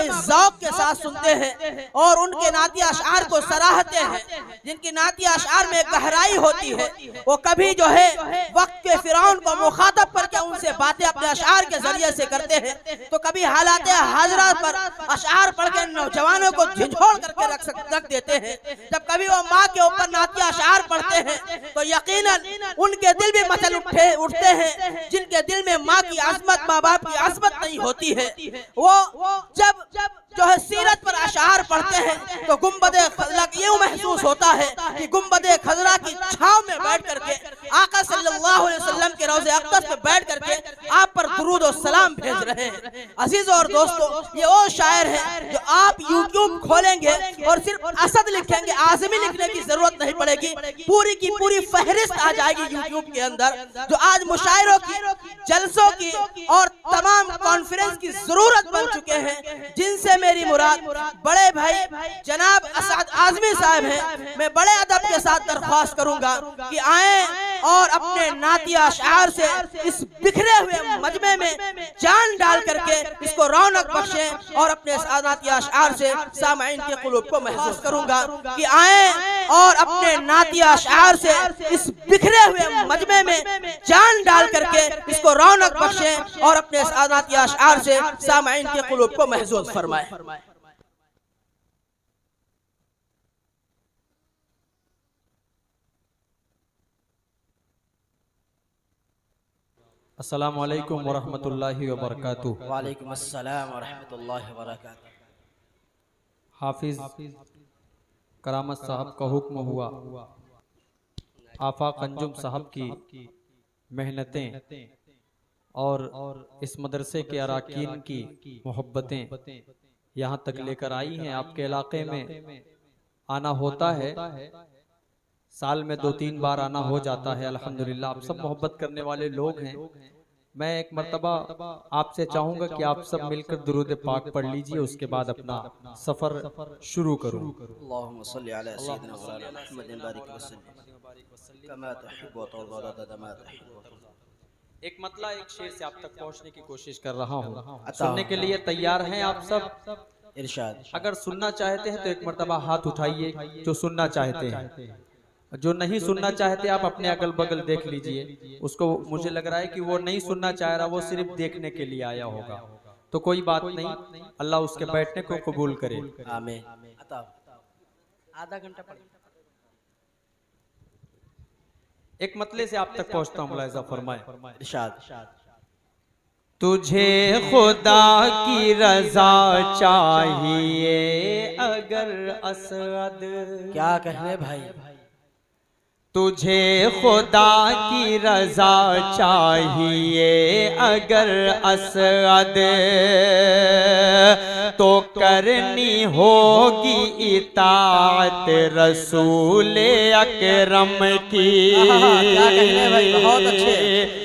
बड़े ज़ौक़ के साथ सुनते हैं और उनके नातिया अशआर को सराहते हैं, जिनकी नातिया अशआर में गहराई होती है। वो कभी जो है वक्त के फिरौन को मुखातब करके उनसे बातें अपने अशआर के जरिए से करते हैं, तो कभी हालात हाजरा पर अशआर पढ़ के नौजवानों को झिझोड़ करके रख देते हैं। जब कभी वो माँ के ऊपर नातिया अशआर पढ़ते हैं तो यकीनन उनके दिल भी मचल उठते हैं, जिनके दिल में माँ की अज़मत, माँ बाप की अज़मत नहीं होती है। वो जब जो है सीरत पर अशआर पढ़ते हैं तो गुंबदे खज़रा यूं महसूस होता है कि गुंबदे खज़रा की छांव में बैठ करके आका सल्लल्लाहु अलैहि वसल्लम के रोज़े अक़दस पे बैठ करके आप पर दुरूद और सलाम भेज रहे हैं। अजीज़ और दोस्तों, ये वो शायर है जो आप यूट्यूब खोलेंगे और सिर्फ असद लिखेंगे, आज़मी लिखने की जरूरत नहीं पड़ेगी, पूरी की पूरी फहरिस्त आ जाएगी यूट्यूब के अंदर, जो आज मुशायरों की, जलसों की और तमाम कॉन्फ्रेंस की जरूरत बन चुके हैं, जिनसे मेरी मुराद बड़े भाई जनाब असद आज़मी साहब हैं। मैं बड़े अदब के साथ दरख्वास्त करूंगा कि आए और अपने नातिया अशआर से इस बिखरे हुए मजमे में जान डाल करके इसको रौनक बख्शें और अपने नातिया अशआर से सामईन के क़ुलूब को महसूस करूंगा कि आए और अपने नातिया अशआर से इस बिखरे हुए मजमे में जान डाल करके इसको रौनक बख्शें और अपने नातिया अशआर से सामईन के क़ुलूब को महसूस फरमाएं। अस्सलामु अलैकुम वरहमतुल्लाहि वबरकातुहू। वालेकुम अस्सलाम वरहमतुल्लाहि वबरकातुहू। हाफिज करामत साहब का हुक्म हुआ, आफाक अंजुम साहब की मेहनतें और इस मदरसे के अराकीन की मोहब्बतें यहाँ तक लेकर आई हैं। आपके इलाके में आना होता है, साल में 2-3 बार आना हो जाता है। अल्हम्दुलिल्लाह आप सब मोहब्बत करने वाले लोग हैं। मैं एक मर्तबा आपसे चाहूँगा कि आप सब मिलकर दुरूद पाक पढ़ लीजिए, उसके बाद अपना सफ़र शुरू करूँ। अल्लाहुम्मा सल्ली अला सय्यिदिना मुहम्मदिन बारिक वसल्लिम कमा तुहिब्बु व तुर्ज़ा। एक मतला एक शेर से आप तक पहुँचने की कोशिश कर रहा हूँ, सुनने के लिए तैयार हैं आप सब? इरशाद। अगर सुनना चाहते हैं तो एक मर्तबा हाथ उठाइए जो सुनना चाहते हैं, जो नहीं सुनना चाहते आप अपने अगल बगल देख लीजिए। उसको मुझे लग रहा है कि वो नहीं सुनना चाह रहा, वो सिर्फ देखने के लिए आया होगा, तो कोई बात नहीं, अल्लाह उसके बैठने को कबूल करे। आमीन। आधा घंटा पढ़। एक मतले से आप तक पहुंचता हूँ, मुलाहिज़ा फरमाए। इरशाद। तुझे खुदा की रजा चाहिए अगर असद, क्या कहने भाई, तुझे खुदा की रजा चाहिए अगर असद, तो करनी होगी इताअत रसूल अकरम की। बहुत अच्छे,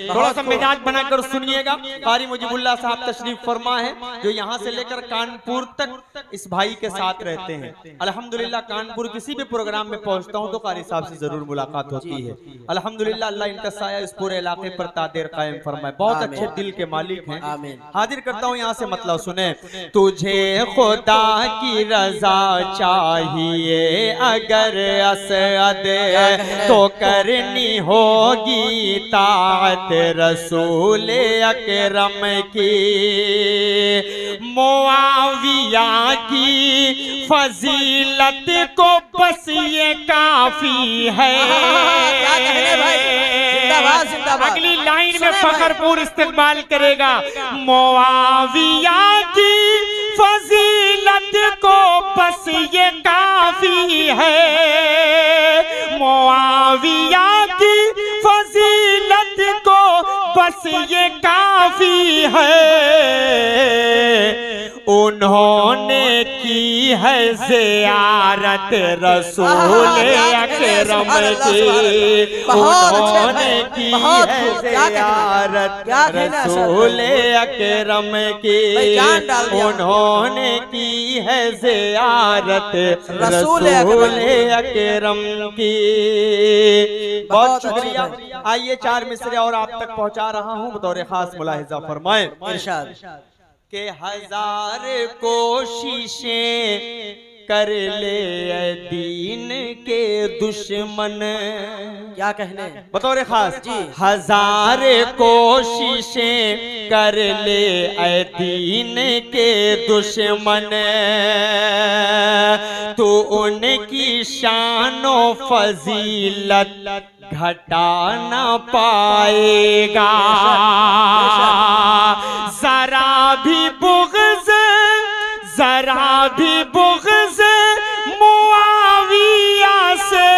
थोड़ा सा मिजाज बनाकर सुनिएगा। कारी मुजीबुल्लाह साहब तशरीफ फरमा है, जो यहाँ से लेकर कानपुर तक इस भाई के साथ रहते हैं। अल्हम्दुलिल्लाह कानपुर किसी भी प्रोग्राम में पहुँचता हूँ तो कारी साहब से जरूर मुलाकात होती है। अल्हम्दुलिल्लाह अल्लाह इनका साया इस पूरे इलाके पर तादेर कायम फरमाए। बहुत अच्छे दिल के मालिक हैं। हाजिर करता हूँ यहाँ से मतलब सुने। तुझे खुदा की रजा चाहिए अगर असद, तो करनी होगी ताअत रसूल अकरम की। मुआविया की फजीलत को बस ये काफी है। अगली लाइन में फखरपुर इस्तेमाल करेगा। मुआविया की फजीलत को बस ये काफी है। मुआविया की फजीलत को बस ये काफी है। उन्होंने की है ज़ियारत रसूल अकरम की। उन्होंने की है ज़ियारत रसूल अकरम की। उन्होंने की है ज़ियारत रसूल अकरम की। बहुत शुक्रिया। आइए 4 मिसरे और आप तक पहुंचा रहा हूं, बतौर खास मुलाहिजा फरमाएं। के हजार कोशिशें कर ले दीन के दुश्मन। क्या कहने, बतौर खास जी। हजार कोशिशें कर ले दीन के दुश्मन, तो उनकी शानो फजीलत घटा न पाएगा। जरा भी बुग़्ज़, जरा भी बुग़्ज़ मुआविया से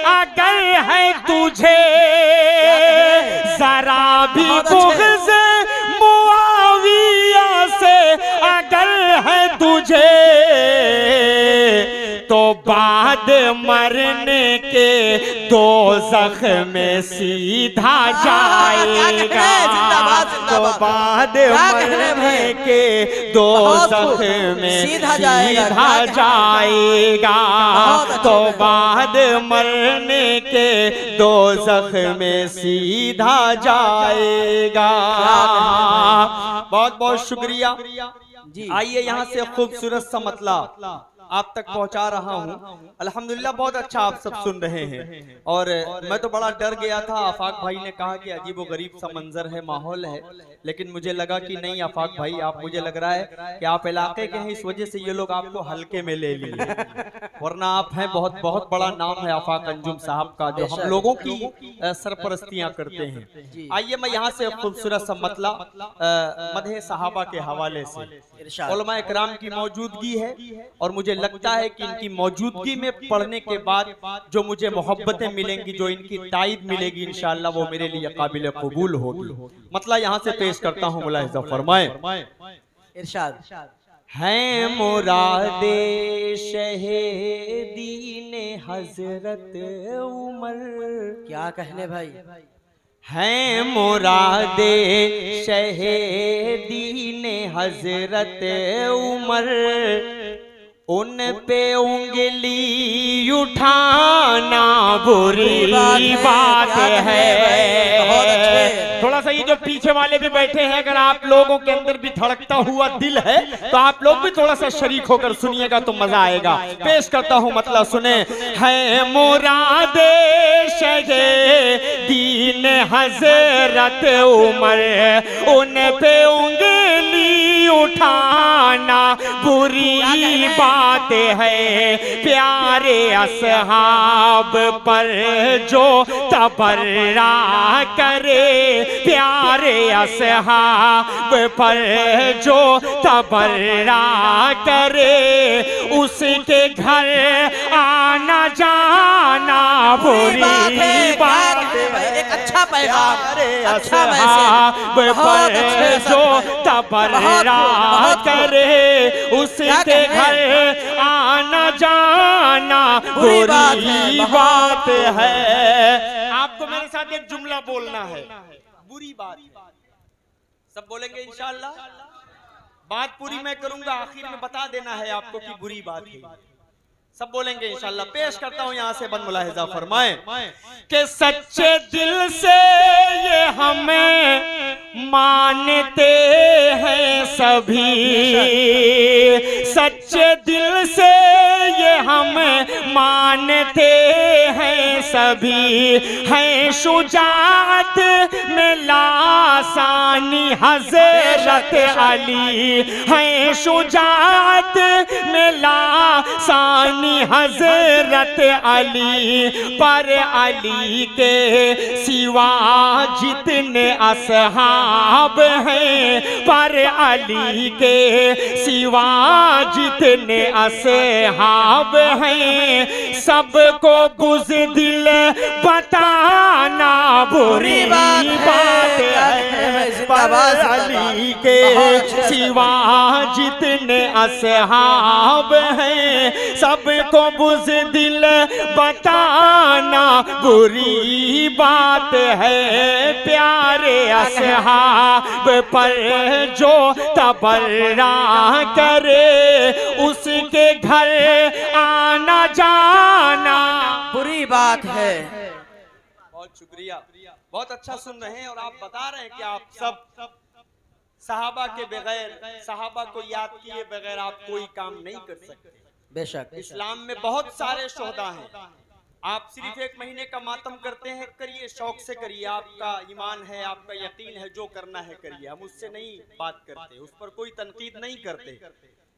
अगर है तुझे, जरा भी बुग़्ज़ मुआविया से अगर है तुझे, तो बाद मरने के दोज़ख में सीधा जाएगा। तो बाद मरने के दोज़ख में सीधा जाएगा। तो बाद मरने के दोज़ख में सीधा जाएगा। बहुत बहुत शुक्रिया। आइए यहाँ से खूबसूरत सा मतलब आप तक पहुंचा रहा हूं। अल्हम्दुलिल्लाह बहुत अच्छा आप सब सुन रहे हैं। और मैं तो बड़ा डर गया था। आफाक भाई ने कहा कि अजीबो गरीब सा मंजर है, माहौल है, लेकिन मुझे लगा कि नहीं आफाक भाई, आप, मुझे लग रहा है कि आप इलाके के हैं, इस वजह से ये लोग आपको हल्के में ले लिए, वरना आप हैं बहुत बहुत बड़ा नाम है आफाक अंजुम साहब का, जो हम लोगों की सरपरस्तियां करते हैं। आइए मैं यहाँ से खूबसूरत सा मतला मदह सहाबा के हवाले से, उलमा इकराम की मौजूदगी है और मुझे लगता है कि इनकी मौजूदगी में पढ़ने के बाद जो मुझे मोहब्बतें मिलेंगी, जो इनकी ताईद मिलेगी, इंशाअल्लाह वो मेरे लिए काबिल कबूल होगी। मतलब यहाँ से पेश करता हूँ, मुलाहिज़ा फरमाएं। इरशाद हैं मुरादे शहे दीने हजरत उमर। क्या कहने भाई, हैं मुरादे शहे दीने हजरत उमर, उन पे उंगली उठाना बुरी बात है। थोड़ा सा ये जो पीछे वाले भी बैठे हैं, अगर आप लोगों के अंदर भी धड़कता हुआ दिल है तो आप लोग भी थोड़ा सा शरीक होकर सुनिएगा तो मजा आएगा। पेश करता हूँ मतलब सुने। है मुरादे शहे दीन हजरत उमर, उन पे उंगली उठाना बुरी बात है। प्यारे असहाब पर जो तबर्रा करे, प्यारे असहाब पर जो तबर्रा करे, उसके घर आना जाना बुरी बात है। एक अच्छा पैगाम, अच्छा असहाब पर जो तबर्रा करे, उसके घर आना जाना बुरी बात है। आपको मेरे साथ एक जुमला बोलना है, बुरी बात। सब बोलेंगे इंशाअल्लाह। बात पूरी मैं करूंगा, आखिर में बता देना है आपको कि बुरी बात है। सब बोलेंगे इंशाअल्लाह। पेश करता हूं यहां से, बन मुलाहिज़ा फरमाएं कि सच्चे दिल से ये हमें मानते हैं सभी, सच्चे दिल से ये हमें मानते हैं सभी। हैं शुजाअत में लासानी हज़रत अली, हैं शुजाअत में लासानी हज़रत अली। पर अली के सिवा जितने असहाब हैं, पर अली के सिवा जितने असहाब हैं, सबको बुज़दिल बताना बुरी बात है। पर अली के सिवा जितने असहाब हैं, सबको बुज़दिल बताना बुरी बात है। प्यारे असहाब पर जो तबर्रा करे, उसके घर आना जाना बुरी बात है। बहुत शुक्रिया, बहुत अच्छा सुन रहे हैं और आप बता रहे हैं कि आप सब सहाबा के बगैर, सहाबा को याद किए बगैर आप कोई काम नहीं कर सकते। बेशक इस्लाम में बहुत सारे शोहदा हैं, आप सिर्फ एक महीने का मातम करते हैं, करिए, शौक से करिए, आपका ईमान है, आपका यकीन है, जो करना है करिए, हम उससे नहीं बात करते, उस पर कोई तनकीद नहीं करते,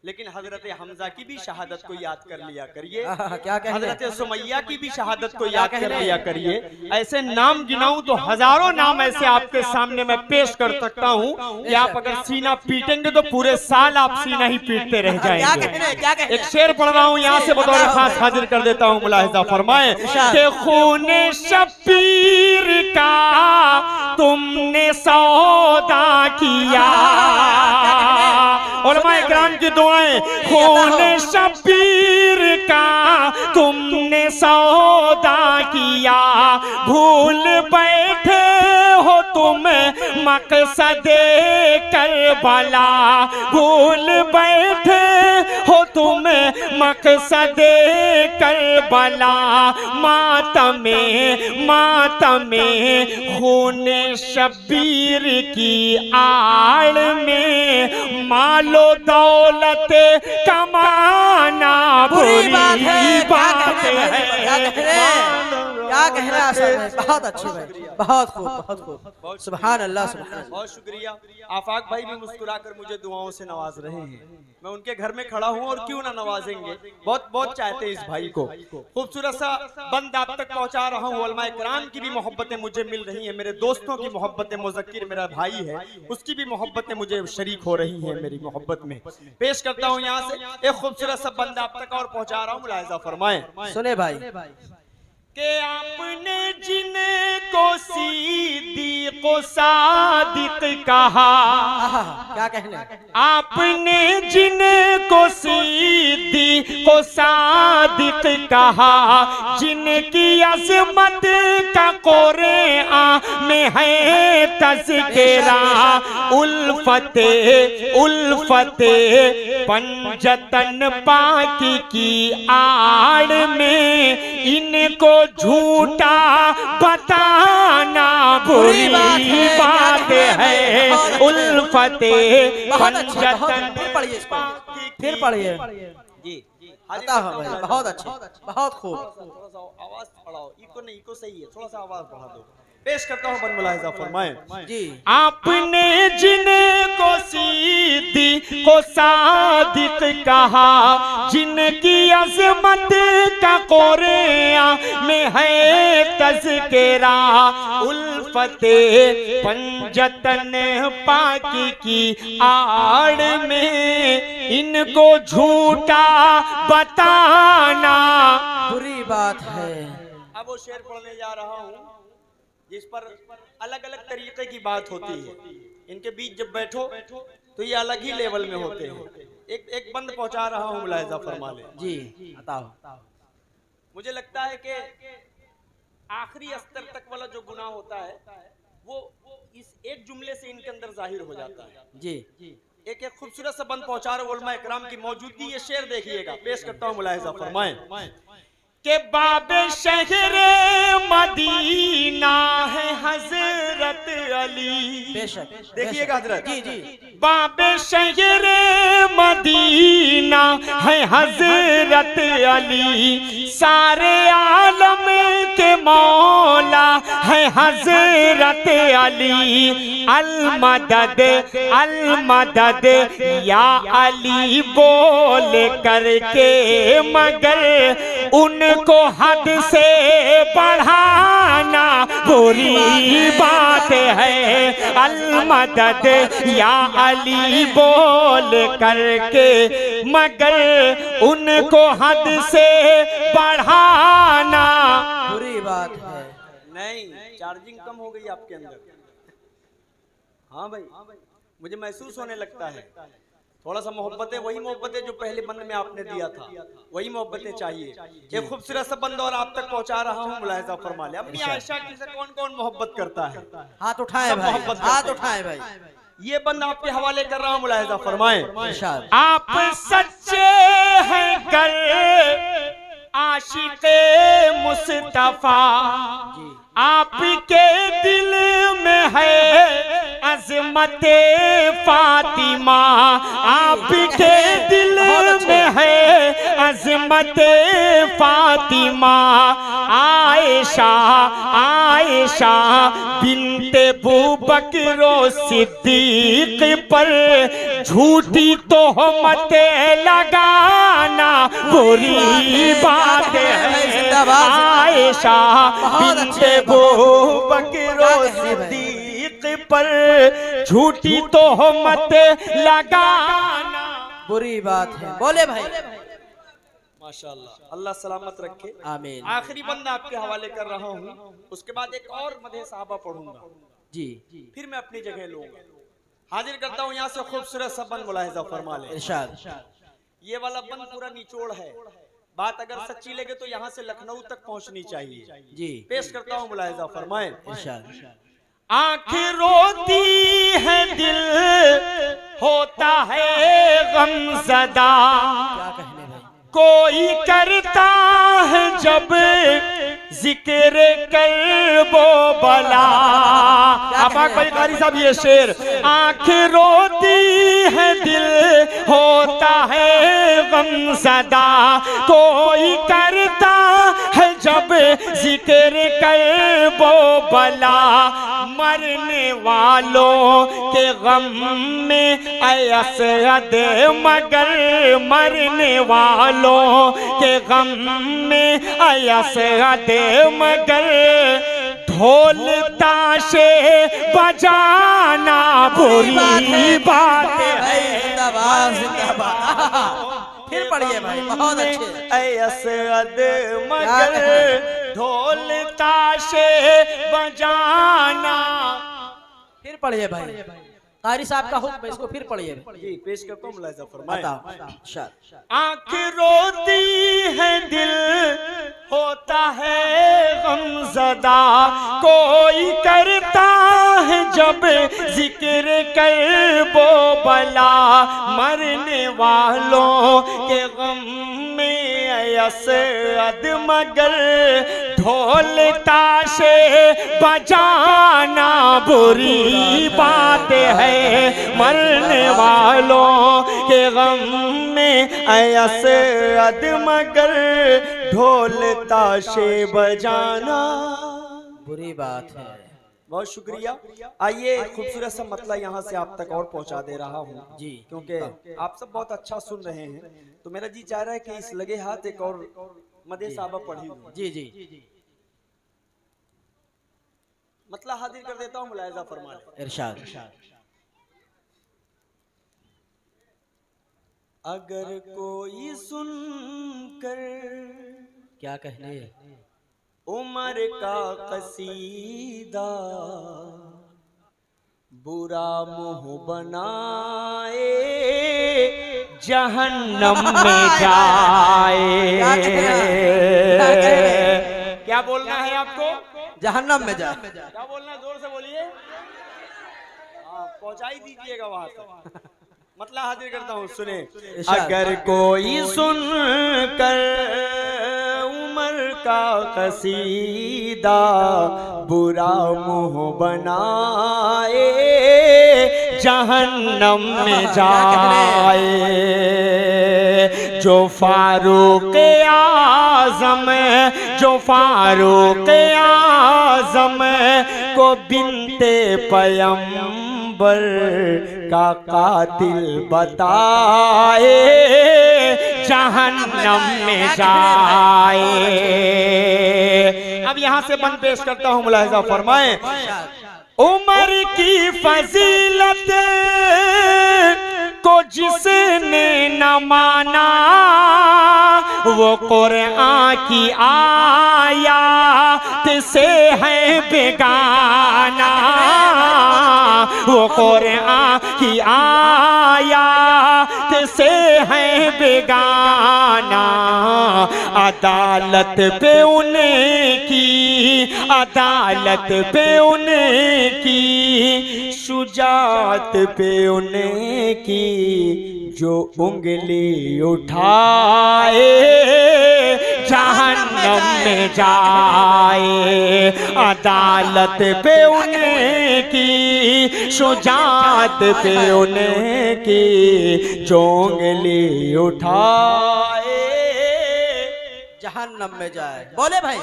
लेकिन हजरत हमजा की भी शहादत को याद कर लिया करिए, क्या हजरत सुमैया की भी शहादत को याद कर लिया करिए। ऐसे नाम गिनाऊं तो हजारों नाम ऐसे आपके सामने मैं पेश कर सकता हूं कि आप अगर सीना पीटेंगे तो पूरे साल आप सीना ही पीटते रह जाएंगे। एक शेर पढ़ रहा हूं, यहाँ से बतौर खास हाजिर कर देता हूं, मुलाहिजा फरमाएं कि खूने शब्बीर का तुमने सौदा किया, उलमा इकराम की दुआएं, खून शब्बीर का तुमने सौदा किया, भूल बैठे हो तुम मकसदे करबला, भूल बैठे हो तुम मकसदे करबला, मातमे मातमे खून शब्बीर की आड़ में मालो दौलत कमाना बुरी बात है। क्या कह रहा है, बहुत अच्छे भाई, बहुत खूब, बहुत खूब, सुभान अल्लाह, सुभान अल्लाह। बहुत शुक्रिया। आफाक भाई भी मुस्कुराकर मुझे दुआओं से नवाज रहे हैं, मैं उनके घर में खड़ा हूं और क्यों ना नवाजेंगे, बहुत बहुत चाहते हैं इस भाई को। खूबसूरत सा बंद आप तक पहुंचा रहा हूं, उलमा इकराम की भी मोहब्बतें मुझे मिल रही हैं, मेरे दोस्तों की मोहब्बतें, मुज़क्किर मेरा भाई है उसकी भी मोहब्बतें मुझे शरीक हो रही हैं मेरी मोहब्बत में। पेश करता हूं यहाँ से एक खूबसूरत सा बंद आप तक और पहुंचा रहा हूं, मुलाहिजा फरमाएं। सुने भाई कि आपने जिनको सिद्दीक़ को सादिक कहा, क्या कहने, आपने जिनको सिद्दीक़ को सादिक कहा, जिनकी अज़मत का कुरान में है तज़किरा, उल्फते उल्फते पंजतन पाकी की आड़ में इनको झूठा बताना बुरी बात है, उल्फते पंजतन। फिर पढ़िए जी, आता है भाई, बहुत अच्छे, बहुत खूब। थोड़ा सा आवाज बढ़ाओ, इको नहीं, इको सही है, थोड़ा सा आवाज बढ़ा दो। पेश करता हूँ बन मुलाहिजा फरमाएं जी। आपने जिनको सिद्दीक़ को सादिक कहा, जिनकी अज़मत का कुरान में है तज़किरा, उल्फते पंजतन पाकी की आड़ में इनको झूठा बताना बुरी बात है। अब वो शेर पढ़ने जा रहा हूँ जिस पर अलग अलग तरीके की बात होती है, इनके बीच जब बैठो तो ये अलग ही लेवल में होते हैं। एक बंद पहुंचा रहा हूँ, मुलाहिजा फरमा ले जी। बताओ। मुझे लगता है कि आखिरी स्तर तक वाला जो गुनाह होता है वो इस एक जुमले से इनके अंदर जाहिर हो जाता है। जी। एक खूबसूरत सा बंद पहुंचा रहे उलमा इकराम की मौजूदगी, ये शेर देखिएगा, पेश करता हूँ, मुलाहिजा फरमाएं के बाबे शहरे मदीना है हजरत अली। बेशक, देखिएगा हजरत, जी जी, बाबे शहरे मदीना है हजरत अली, सारे आलम के मौला है हजरत अली, अल मदद या अली बोल करके मगर उनको हद से बढ़ाना बुरी बात है, अल मदद या अली बोल करके मगर उनको हद से बढ़ाना बुरी बात है। नहीं, चार्जिंग कम हो गई आपके अंदर। हाँ भाई, मुझे महसूस होने लगता है थोड़ा सा मोहब्बतें, वही मोहब्बतें जो पहले बंद में आपने दिया था, वही मोहब्बतें चाहिए। एक खूबसूरत सा बंद और आप तक पहुंचा रहा हूँ, मुलाहिजा फरमा ले। अम्मी आयशा की से कौन कौन मोहब्बत करता है? हाथ उठाए भाई, हाथ उठाए भाई। ये बंद आपके हवाले कर रहा हूँ, मुलाहिजा फरमाएं। आप सच्चे हैं गर आशिक़े मुस्तफा, आपके दिल में है अज़मत अजमते फातिमा आपके दिल में है अजमते फातिमा। आयशा आयशा बिन्ते बूबकर सिद्दीक पर झूठी तोहमत लगाना बुरी बात है। आयशा बिन्ते बूबकर सिद्दीक पर झूठी तोहमत लगाना बुरी बात है। बोले भाई माशाअल्लाह, अल्लाह सलामत रखे, आमीन। आखिरी बंदा आपके हवाले कर रहा हूँ, उसके बाद एक और मदह साहबा पढ़ूंगा जी, फिर मैं अपनी जगह लूंगा। हाजिर करता हूँ यहाँ से खूबसूरत सा बंद मुलाहिजा फरमा ले। इरशाद। ये वाला बंद पूरा निचोड़ है, बात अगर सच्ची लगे तो यहाँ से लखनऊ तक पहुँचनी चाहिए जी। पेश करता हूँ मुलाहिजा फरमाए। इरशाद। आंखें रोती है दिल होता है गमज़दा, क्या कहने भाई, कोई करता है जब जिक्र कर्बो बला। अबाक भाई कारी साहब ये शेर, आंखें रोती है दिल होता है गमज़दा, कोई करता है जब जिक्र कर्बो बला। मरने वालों के गम में असद मगर मरने वालों के गम में असद मगर ढोल ताशे बजाना बुरी बात है। जिंदाबाद जिंदाबाद। फिर पढ़िए भाई, बहुत अच्छे। असद मगर ढोल ताशे बजाना। फिर पढ़िए भाई, कारी साहब का हुक्म, इसको फिर पढ़िए जी। पेश करता हूँ मुलाहिजा फरमाए। आंख रोती है दिल होता है गमज़दा, कोई करता है जब जिक्र कर्बो बला। मरने वालों के गम में असद मगर ढोल ताशे बजाना बुरी बात है। मरने वालों के गम में असद मगर ढोल ताशे बजाना बुरी बात है। बहुत शुक्रिया। आइए खूबसूरत सा मतला यहाँ से आप तक और पहुँचा दे रहा हूँ जी, क्योंकि आप सब बहुत अच्छा सुन रहे हैं, तो मेरा जी चाह रहा है कि इस लगे हाथ एक और मदे साहबा पढ़ी जी जी। मतला हाजिर कर देता हूँ, मुलाहिजा फरमा ले। इरशाद। अगर कोई सुन कर क्या कहने, उमर का कसीदा बुरा मुंह बनाए जहन्नम में जाए। क्या बोलना है आपको? जहन्नम में जा। क्या बोलना, जोर से बोलिए, पहुंचाई दीजिएगा वहां तक। मतलब हाजिर करता हूँ, सुने। अगर कोई सुन कर उमर का कसीदा बुरा मुंह बनाए जहन्नम में जाए। जो फारूक आज़म आज़म को बिनते पैगंबर का कातिल बताए जहन्नम में जाए। अब यहाँ से बंद पेश करता हूँ, मुलाहिजा फरमाएं। उमर की फजीलत को जिसने न माना वो कुरान की आयत से है बेगाना। वो कुरान की आयत से है बेगाना। अदालत पे उनकी अदालत पे उनकी शुजात पे उनकी जो उंगली उठाए जहन्नम में जाए। अदालत पे उनकी, शुजात पे उनकी चोंगली उठाए, जहन्नम में जाए। बोले भाई,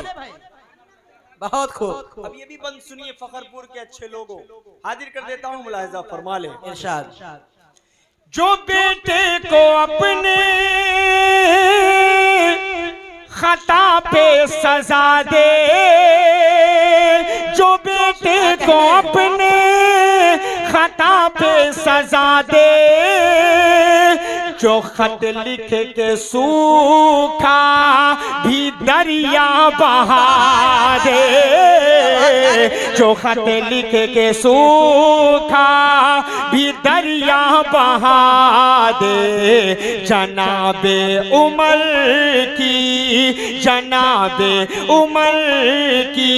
बहुत खूब। अब ये भी बंद सुनिए फखरपुर के अच्छे लोगों, हाजिर कर देता हूँ, मुलाहिजा फरमा ले। इरशाद। जो बेटे को अपने खता पे सजा दे, जो बेटे को अपने खता पे सजा दे, जो खत लिख के सूखा भी दरिया बहा दे, जो खत लिख के सूखा भी दरिया बहा दे, जनाबे उमर की, जनाबे उमर की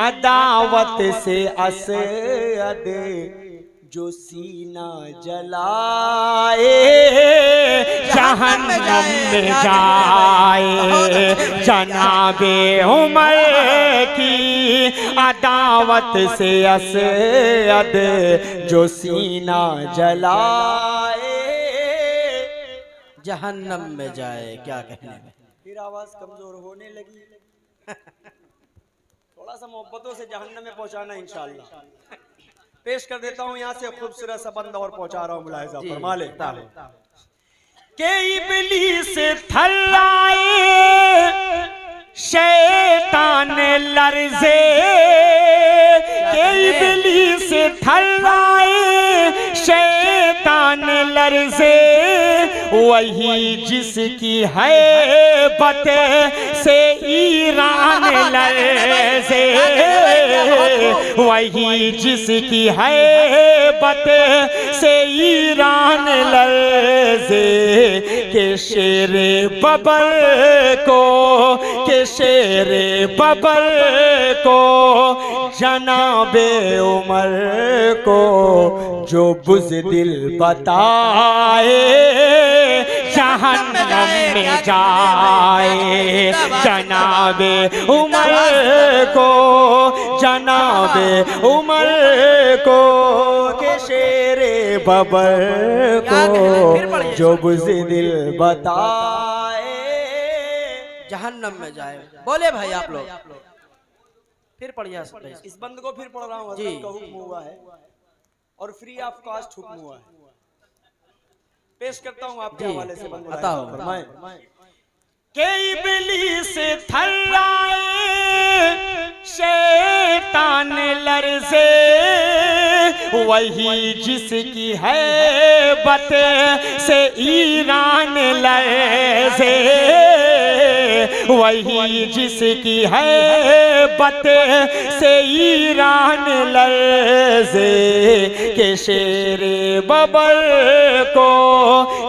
अदावत से असद जो सीना जलाए, जहन्नम में जाए। जनाबे उमर की अदावत से असद जो सीना जलाए, जहन्नम में जाए। क्या कहने में, फिर आवाज कमजोर होने लगी। थोड़ा सा मोहब्बतों से जहन्नम में पहुंचाना इंशाअल्लाह। पेश कर देता हूँ यहाँ से खूबसूरत सा बंदा और पहुंचा रहा हूँ, मुलाहिजा फरमा ले। के इब्लीस थल्लाए शैतान लर्ज़े, के इब्लीस थल्लाए शैतान लर्ज़े, वही जिसकी हैबत से ईरान लर्ज़े, वही जिसकी हैबत से ईरान लर्ज़े, के शेरे बबर को, के शेरे बबर को जनाबे उमर को जो बुज़दिल बताए, जहन्नम में जाए। जनाबे उमर को, जनाबे उमर को के शेरे बबर को जो बुज़दिल बताए, जहन्नम में जाए। बोले भाई आप लोग, फिर पढ़िए इस बंद को फिर पढ़ रहा हूँ। जी। हज़रत का हुक्म हुआ है और फ्री ऑफ कॉस्ट हुक्म हुआ है। पेश करता हूँ आपके हवाले से बंद बताओ। फरमाएं। के इब्लीस थल्लाए शैतान लर्ज़े, वही जिसकी हैबत से ईरान लर्ज़े, वही जिसकी हैबत से ईरान लर्ज़े, के शेरे बबर को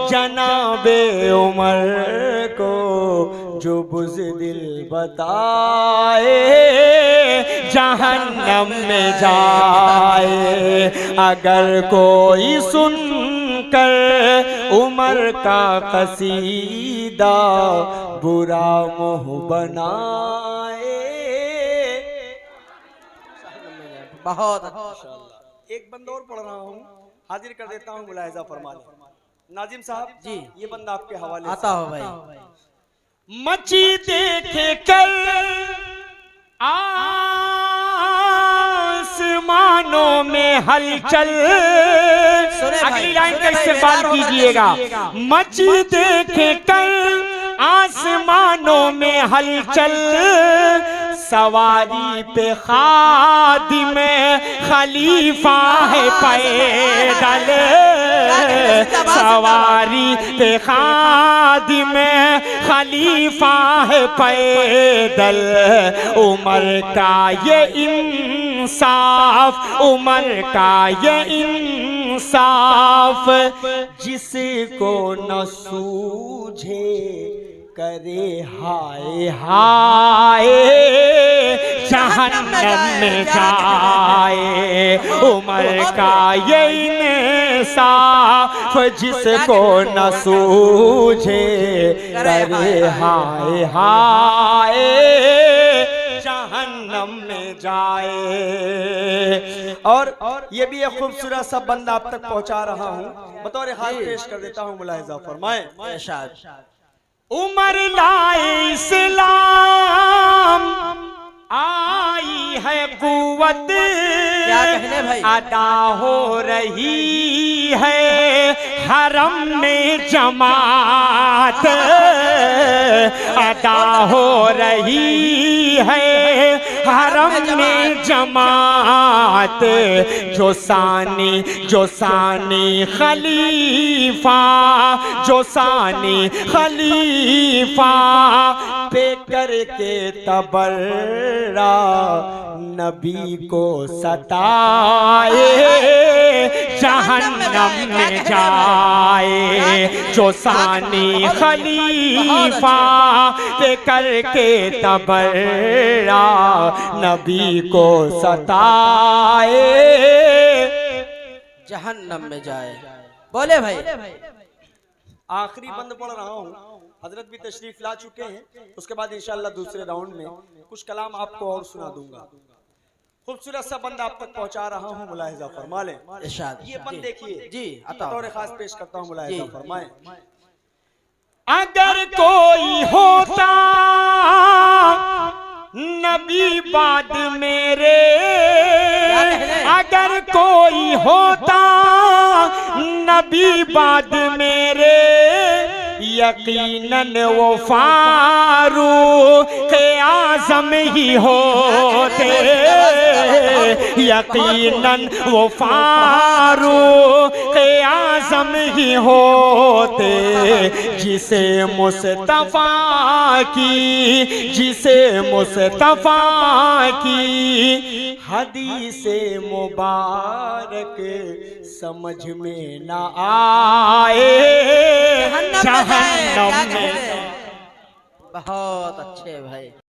जनाबे उमर को जो बुज़दिल बताए, जहन्नम में जाए। अगर कोई सुनकर उमर का कसीदा बुरा मुँह बनाए, बहुत एक बंदा और पढ़ रहा हूँ, हाजिर कर देता हूँ, मुलाहिजा फरमा लें। नाजिम साहब जी, ये बंदा आपके हवाले आता हो भाई। मची देखे कर आसमानों में हलचल, अगली लाइन का इस्तेमाल कीजिएगा। मची देखे कर आसमानों में हलचल, सवारी पे खादिम खलीफा है पैदल, सवारी पे खादिम खलीफा है पैदल। उमर का ये इंसाफ, उमर का ये इंसाफ, जिसको न सूझे करे हाय हाय, जहन्नम में जाए। उमर का ये इंसाफ, जिसको न सूझे करे हाय हाय जहन्नम में जाए। और ये भी एक खूबसूरत सा बंदा आप तक पहुंचा रहा हूँ, बतौर खास पेश कर देता हूँ, मुलाहिजा फरमाए। उमर लाए इस्लाम आई है कुव्वत, क्या कहने भाई, अदा हो रही है हरम में जमात, अदा हो रही है हरम में जमात। जो सानी खलीफा, जो सानी खलीफा पे करके तबर्रा नबी को सताए जहन्नम में जाए। जो सानी खलीफा पे करके तबर्रा नबी को सताए जहन्नम में जाए। बोले भाई, आखिरी बंद पढ़ रहा हूँ, हजरत भी तशरीफ ला चुके हैं, उसके बाद इंशाअल्लाह दूसरे राउंड में कुछ कलाम आपको और सुना दूंगा। खूबसूरत सा बंद आप तक पहुंचा रहा हूँ, मुलाहिजा फरमा लें। ये बंद देखिए जी, बतौर खास पेश करता हूँ, मुलाहिजा फरमाएं। अगर कोई होता नबी बाद मेरे, अगर कोई होता नबी बाद मेरे, यकीनन वो फारूक आज़म ही होते, यकीनन वो फारूक आज़म ही होते। जिसे मुस्तफ़ा की, जिसे मुस्तफ़ा की हदीसे मुबारक समझ में न आए जहन्नम में। बहुत अच्छे भाई।